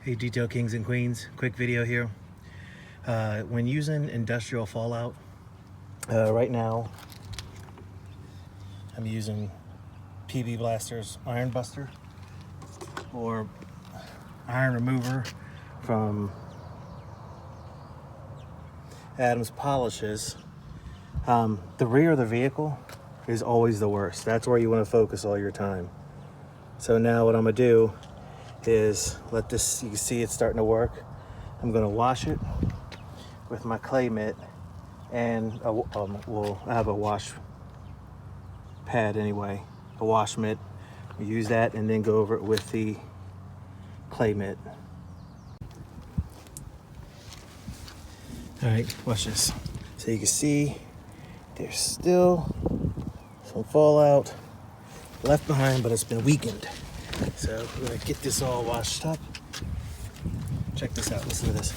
Hey Detail Kings and Queens, quick video here. When using industrial fallout, right now I'm using PB Blaster's Iron Buster or iron remover from Adams Polishes. The rear of the vehicle is always the worst. That's where you want to focus all your time. So now what I'm gonna do is let this, you can see it's starting to work. I'm gonna wash it with my clay mitt, and we'll have a wash pad anyway, a wash mitt. We use that and then go over it with the clay mitt. All right, watch this. So you can see there's still some fallout left behind, but it's been weakened. So we're gonna get this all washed up. Check this out, listen to this.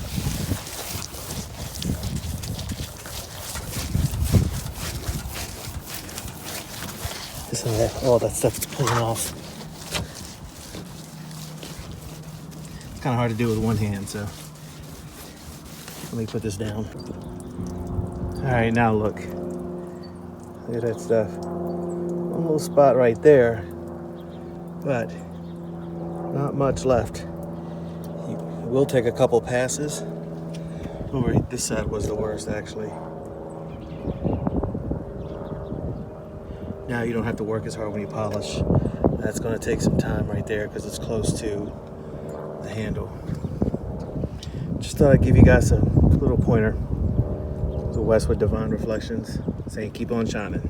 Listen to that, all that stuff is pulling off. It's kind of hard to do with one hand, so let me put this down. All right, now look. Look at that stuff. One little spot right there, but not much left. It will take a couple passes. Over this side was the worst, actually. Now you don't have to work as hard when you polish. That's going to take some time right there because it's close to the handle. Just thought I'd give you guys a little pointer. The Westwood Devon Reflections saying keep on shining.